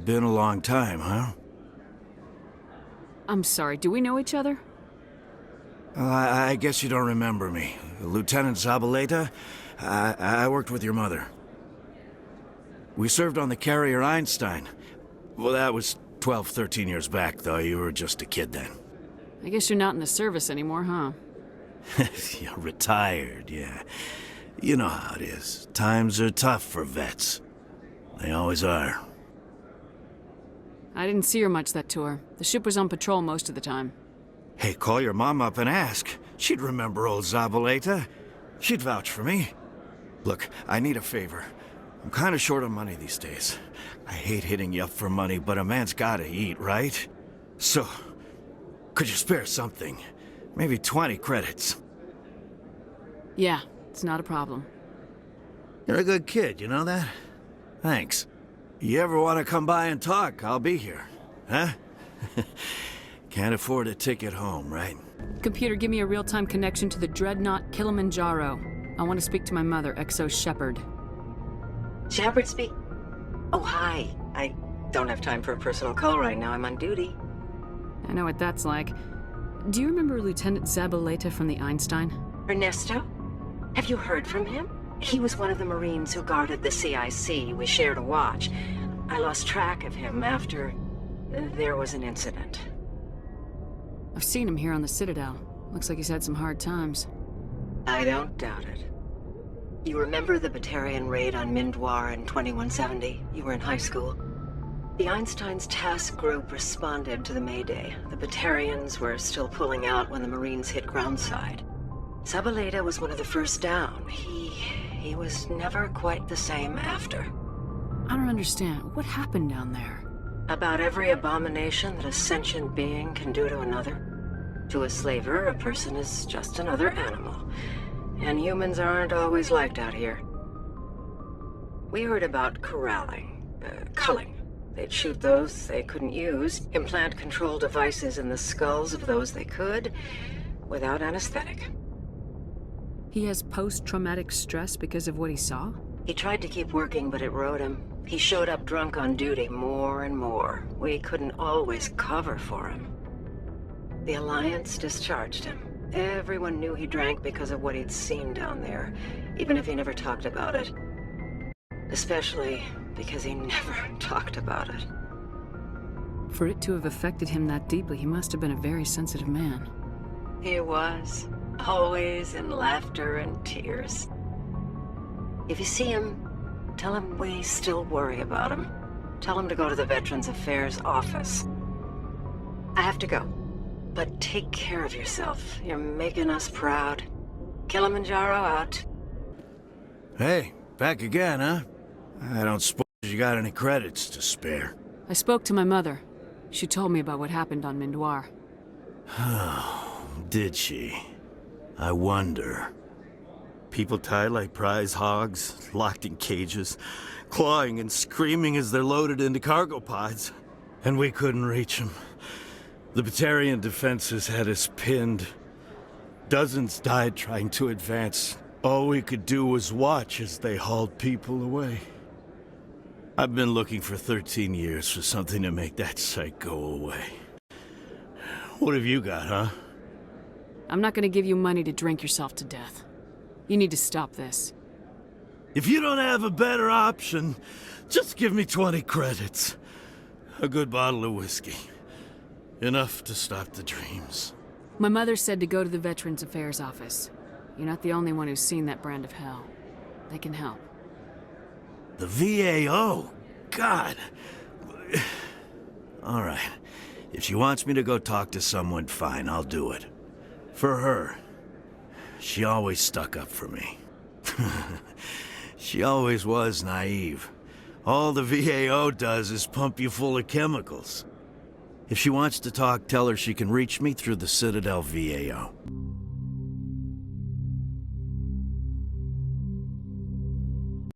Been a long time, huh? I'm sorry, do we know each other? I guess you don't remember me. Lieutenant Zabaleta? I worked with your mother. We served on the carrier Einstein. Well, that was 12, 13 years back, though. You were just a kid then. I guess you're not in the service anymore, huh? You're retired, yeah. You know how it is. Times are tough for vets. They always are. I didn't see her much that tour. The ship was on patrol most of the time. Hey, call your mom up and ask. She'd remember old Zabaleta. She'd vouch for me. Look, I need a favor. I'm kind of short on money these days. I hate hitting you up for money, but a man's gotta eat, right? So, could you spare something? Maybe 20 credits. Yeah, it's not a problem. You're a good kid, you know that? Thanks. You ever want to come by and talk, I'll be here. Huh? Can't afford a ticket home, right? Computer, give me a real-time connection to the Dreadnought Kilimanjaro. I want to speak to my mother, XO Shepard. Shepard speak? Oh, hi. I don't have time for a personal call right now. I'm on duty. I know what that's like. Do you remember Lieutenant Zabaleta from the Einstein? Ernesto? Have you heard from him? He was one of the Marines who guarded the CIC. We shared a watch. I lost track of him after there was an incident. I've seen him here on the Citadel. Looks like he's had some hard times. I don't doubt it. You remember the Batarian raid on Mindwar in 2170? You were in high school. The Einstein's task group responded to the Mayday. The Batarians were still pulling out when the Marines hit groundside. Zabaleta was one of the first down. He was never quite the same after. I don't understand. What happened down there? About every abomination that a sentient being can do to another. To a slaver, a person is just another animal. And humans aren't always liked out here. We heard about corralling, culling. They'd shoot those they couldn't use, implant control devices in the skulls of those they could, without anesthetic. He has post-traumatic stress because of what he saw? He tried to keep working, but it rode him. He showed up drunk on duty more and more. We couldn't always cover for him. The Alliance discharged him. Everyone knew he drank because of what he'd seen down there, even if he never talked about it. Especially because he never talked about it. For it to have affected him that deeply, he must have been a very sensitive man. He was. Always in laughter and tears. If you see him, tell him we still worry about him. Tell him to go to the Veterans Affairs office. I have to go. But take care of yourself. You're making us proud. Kilimanjaro out. Hey, back again, huh? I don't suppose you got any credits to spare. I spoke to my mother. She told me about what happened on Mindwar. Oh, did she? I wonder. People tied like prize hogs, locked in cages, clawing and screaming as they're loaded into cargo pods. And we couldn't reach them. The Batarian defenses had us pinned. Dozens died trying to advance. All we could do was watch as they hauled people away. I've been looking for 13 years for something to make that sight go away. What have you got, huh? I'm not gonna give you money to drink yourself to death. You need to stop this. If you don't have a better option, just give me 20 credits. A good bottle of whiskey. Enough to stop the dreams. My mother said to go to the Veterans Affairs office. You're not the only one who's seen that brand of hell. They can help. The VAO? God. All right. If she wants me to go talk to someone, fine, I'll do it. For her. She always stuck up for me. She always was naive. All the VAO does is pump you full of chemicals. If she wants to talk, tell her she can reach me through the Citadel VAO.